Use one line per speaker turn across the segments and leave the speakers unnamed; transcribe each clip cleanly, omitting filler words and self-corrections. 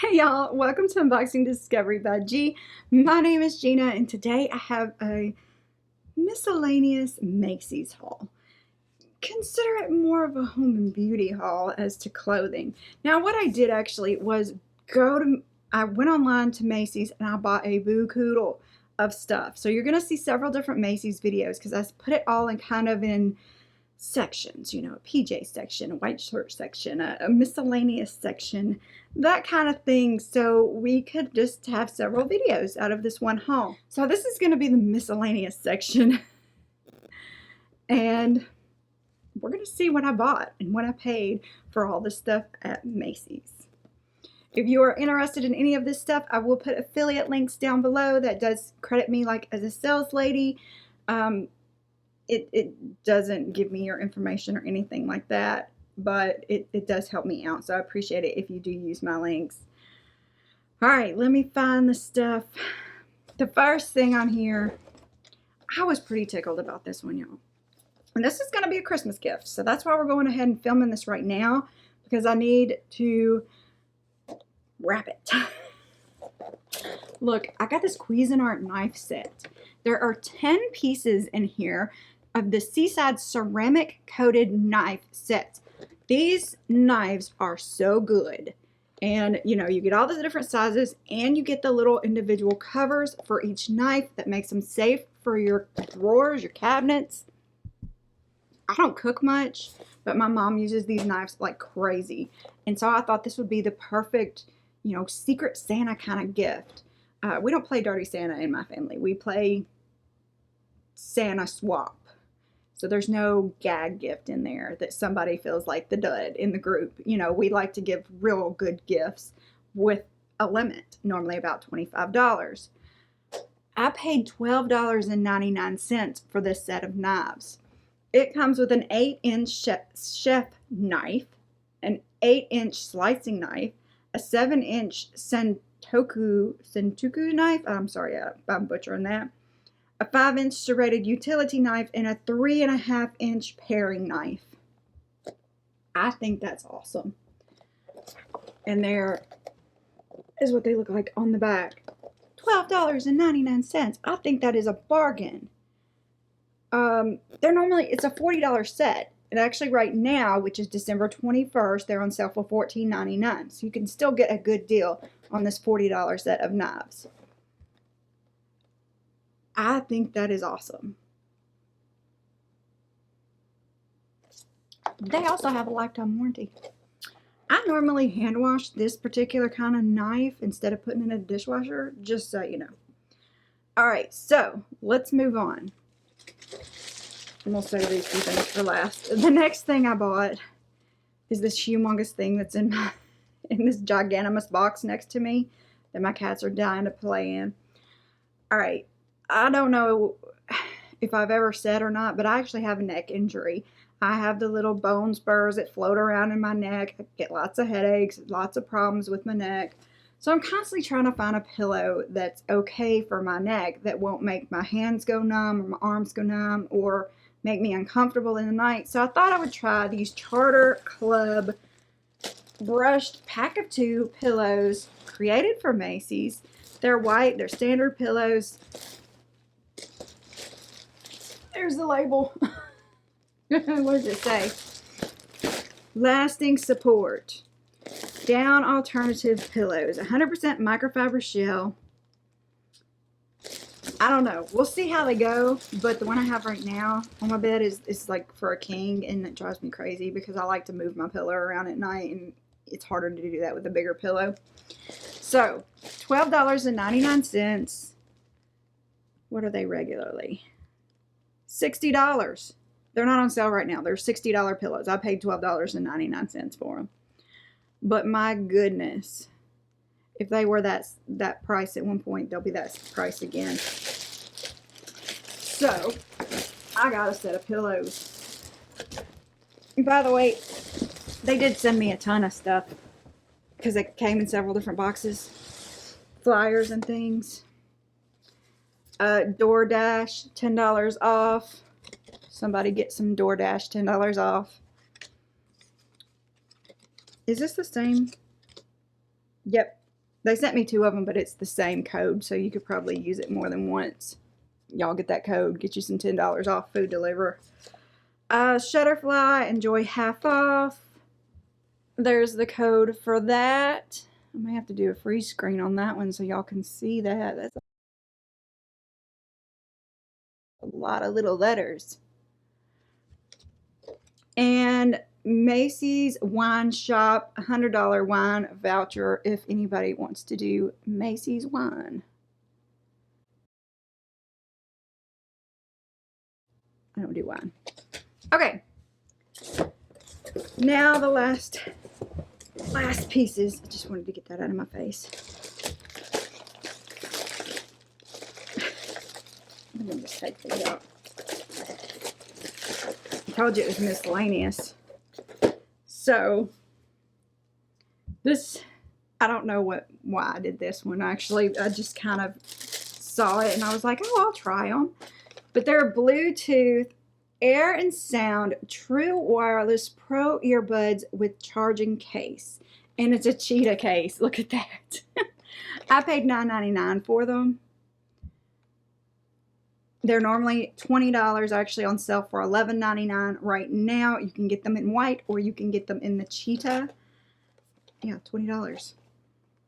Hey y'all, welcome to Unboxing Discovery by G. My name is Gina and today I have a miscellaneous Macy's haul. Consider it more of a home and beauty haul as to clothing. Now what I did actually was I went online to Macy's and I bought a boo-koodle of stuff. So you're going to see several different Macy's videos because I put it all in kind of in sections, you know, a PJ section, a white shirt section, a miscellaneous section, that kind of thing, so we could just have several videos out of this one haul. So this is going to be the miscellaneous section and we're going to see what I bought and what I paid for all this stuff at Macy's. If you are interested in any of this stuff, I will put affiliate links down below. That does credit me like as a sales lady. It doesn't give me your information or anything like that, but it does help me out, so I appreciate it if you do use my links. All right, let me find the stuff. The first thing on here, I was pretty tickled about this one, y'all. And this is going to be a Christmas gift, so that's why we're going ahead and filming this right now, because I need to wrap it. Look, I got this Cuisinart knife set. There are 10 pieces in here of the Seaside ceramic coated knife set. These knives are so good, and you know, you get all the different sizes and you get the little individual covers for each knife that makes them safe for your drawers, your cabinets. I don't cook much, but my mom uses these knives like crazy, and so I thought this would be the perfect, you know, Secret Santa kind of gift. We don't play Dirty Santa in my family. We play Santa swap. So there's no gag gift in there that somebody feels like the dud in the group. You know, we like to give real good gifts with a limit, normally about $25. I paid $12.99 for this set of knives. It comes with an 8-inch chef knife, an 8-inch slicing knife, a 7-inch sentoku knife. I'm sorry, I'm butchering that. A 5-inch serrated utility knife, and a 3.5-inch paring knife. I think that's awesome. And there is what they look like on the back. $12.99. I think that is a bargain. It's a $40 set. And actually right now, which is December 21st, they're on sale for $14.99. So you can still get a good deal on this $40 set of knives. I think that is awesome. They also have a lifetime warranty. I normally hand wash this particular kind of knife instead of putting it in a dishwasher, just so you know. Alright, so let's move on. I'm going to save these two things for last. The next thing I bought is this humongous thing that's in this giganimous box next to me that my cats are dying to play in. Alright. I don't know if I've ever said or not, but I actually have a neck injury. I have the little bone spurs that float around in my neck. I get lots of headaches, lots of problems with my neck. So I'm constantly trying to find a pillow that's okay for my neck, that won't make my hands go numb or my arms go numb or make me uncomfortable in the night. So I thought I would try these Charter Club brushed pack of 2 pillows created for Macy's. They're white, they're standard pillows. There's the label. What does it say? Lasting support. Down alternative pillows. 100% microfiber shell. I don't know. We'll see how they go. But the one I have right now on my bed is like for a king. And it drives me crazy because I like to move my pillow around at night. And it's harder to do that with a bigger pillow. So, $12.99. What are they regularly? $60. They're not on sale right now. They're $60 pillows. I paid $12.99 for them. But my goodness, if they were that price at one point, they'll be that price again. So, I got a set of pillows. And by the way, they did send me a ton of stuff because it came in several different boxes, flyers and things. DoorDash, $10 off. Somebody get some DoorDash, $10 off. Is this the same? Yep. They sent me 2 of them, but it's the same code, so you could probably use it more than once. Y'all get that code, get you some $10 off food deliver. Shutterfly, enjoy half off. There's the code for that. I may have to do a freeze screen on that one so y'all can see that. That's a lot of little letters. And Macy's wine shop, $100 wine voucher if anybody wants to do Macy's wine. I don't do wine. Okay. Now the last pieces. I just wanted to get that out of my face. I'm gonna just take these out. I told you it was miscellaneous. So this, I don't know why I did this one. Actually, I just kind of saw it and I was like, oh, I'll try them. But they're Bluetooth Air and Sound True Wireless Pro Earbuds with charging case. And it's a Cheetah case. Look at that. I paid $9.99 for them. They're normally $20, actually on sale for $11.99 right now. You can get them in white or you can get them in the Cheetah. Yeah, $20.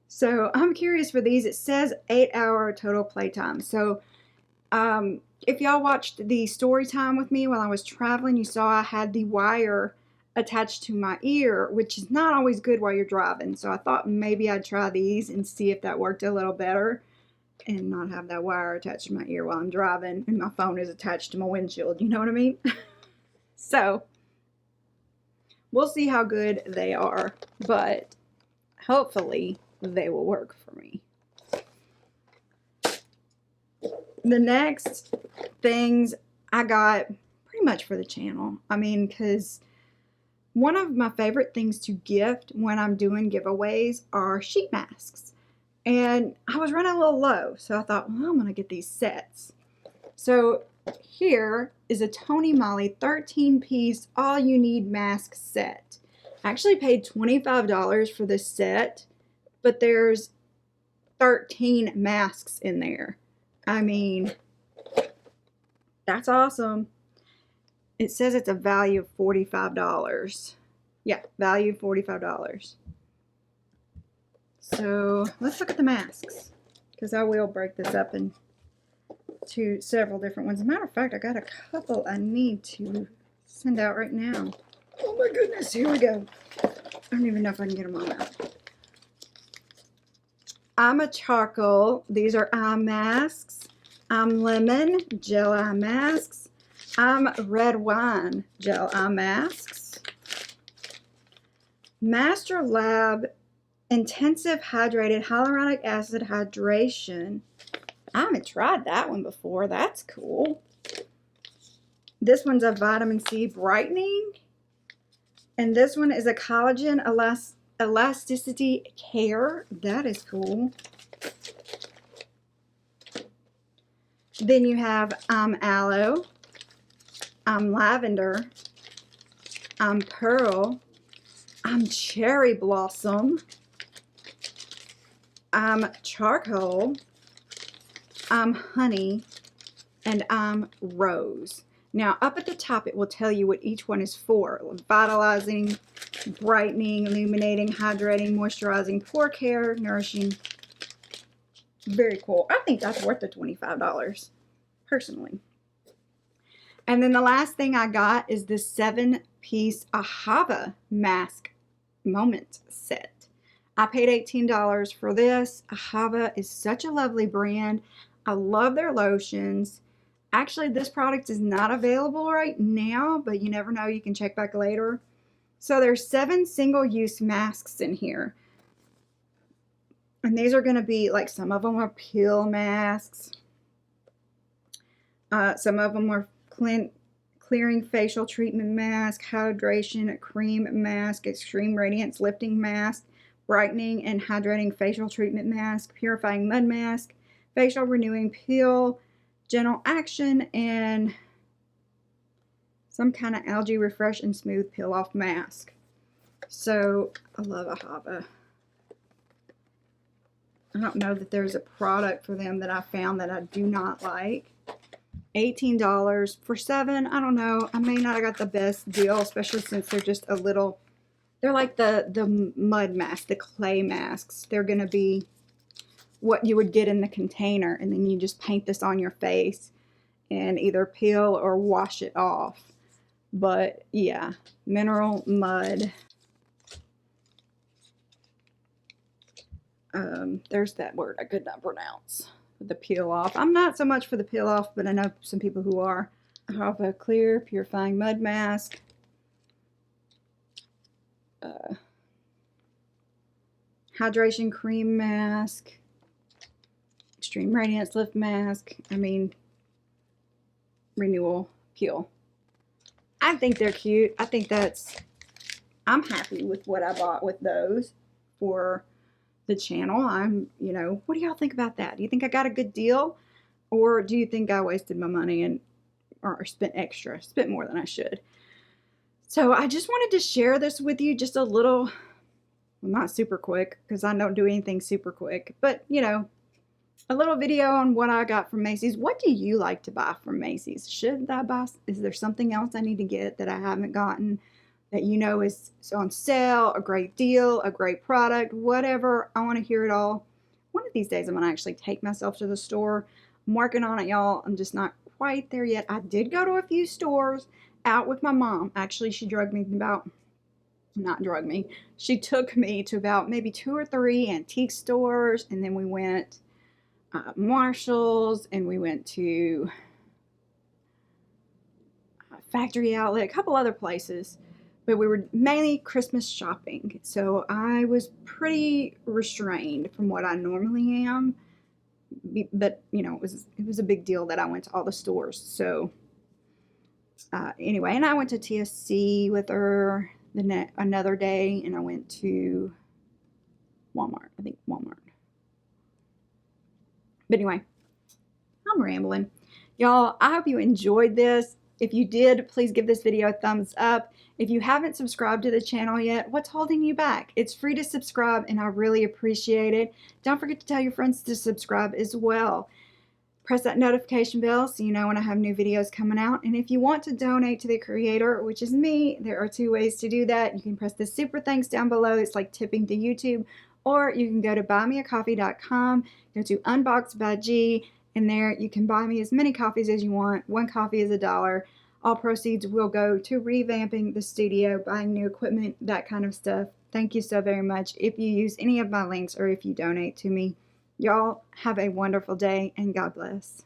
So I'm curious for these. It says 8-hour total playtime. So if y'all watched the story time with me while I was traveling, you saw I had the wire attached to my ear, which is not always good while you're driving. So I thought maybe I'd try these and see if that worked a little better and not have that wire attached to my ear while I'm driving and my phone is attached to my windshield. You know what I mean? So we'll see how good they are, but hopefully they will work for me. The next things I got pretty much for the channel. I mean, because one of my favorite things to gift when I'm doing giveaways are sheet masks. And I was running a little low, so I thought, well, I'm going to get these sets. So here is a TONYMOLY 13-piece all-you-need mask set. I actually paid $25 for this set, but there's 13 masks in there. I mean, that's awesome. It says it's a value of $45. Yeah, value of $45. So let's look at the masks, because I will break this up into several different ones. As a matter of fact, I got a couple I need to send out right now. Oh my goodness, here we go. I don't even know if I can get them all out. I'm a charcoal. These are eye masks. I'm lemon gel eye masks. I'm red wine gel eye masks. Master Lab Intensive Hydrated Hyaluronic Acid Hydration. I haven't tried that one before. That's cool. This one's a vitamin C brightening. And this one is a collagen elasticity care. That is cool. Then you have aloe, lavender, pearl, cherry blossom, charcoal, honey, and rose. Now up at the top it will tell you what each one is for. Vitalizing, brightening, illuminating, hydrating, moisturizing, pore care, nourishing. Very cool. I think that's worth the $25 personally. And then the last thing I got is this 7-piece Ahava mask moment set. I paid $18 for this. Ahava is such a lovely brand. I love their lotions. Actually, this product is not available right now, but you never know. You can check back later. So there's 7 single-use masks in here. And these are going to be, like, some of them are peel masks. Some of them are clearing facial treatment mask, hydration cream mask, extreme radiance lifting mask, brightening and hydrating facial treatment mask, purifying mud mask, facial renewing peel, gentle action, and some kind of algae refresh and smooth peel off mask. So I love Ahava. I don't know that there's a product for them that I found that I do not like. $18 for 7. I don't know. I may not have got the best deal, especially since they're just a little, they're like the mud mask, the clay masks. They're going to be what you would get in the container, and then you just paint this on your face and either peel or wash it off. But yeah, mineral mud. There's that word I could not pronounce. The peel off. I'm not so much for the peel off, but I know some people who are. Ahava clear purifying mud mask. Hydration cream mask. Extreme radiance lift mask. I mean, renewal peel. I think they're cute. I think I'm happy with what I bought with those for the channel. You know, what do y'all think about that? Do you think I got a good deal, or do you think I wasted my money or spent more than I should? So I just wanted to share this with you, just a little, well, not super quick, because I don't do anything super quick, but you know, a little video on what I got from Macy's. What do you like to buy from Macy's? Should I buy? Is there something else I need to get that I haven't gotten that you know is on sale, a great deal, a great product, whatever? I want to hear it all. One of these days I'm going to actually take myself to the store. I'm working on it, y'all. I'm just not quite there yet. I did go to a few stores out with my mom. Actually, she took me to about maybe 2 or 3 antique stores, and then we went Marshall's, and we went to Factory Outlet, a couple other places, but we were mainly Christmas shopping. So I was pretty restrained from what I normally am, but you know, it was a big deal that I went to all the stores. So anyway, and I went to TSC with her another day, and I went to Walmart. I think Walmart. But anyway, I'm rambling. Y'all, I hope you enjoyed this. If you did, please give this video a thumbs up. If you haven't subscribed to the channel yet, what's holding you back? It's free to subscribe, and I really appreciate it. Don't forget to tell your friends to subscribe as well. Press that notification bell so you know when I have new videos coming out. And if you want to donate to the creator, which is me, there are 2 ways to do that. You can press the super thanks down below. It's like tipping to YouTube. Or you can go to buymeacoffee.com, go to Unboxed by G, and there you can buy me as many coffees as you want. 1 coffee is $1. All proceeds will go to revamping the studio, buying new equipment, that kind of stuff. Thank you so very much if you use any of my links or if you donate to me. Y'all have a wonderful day, and God bless.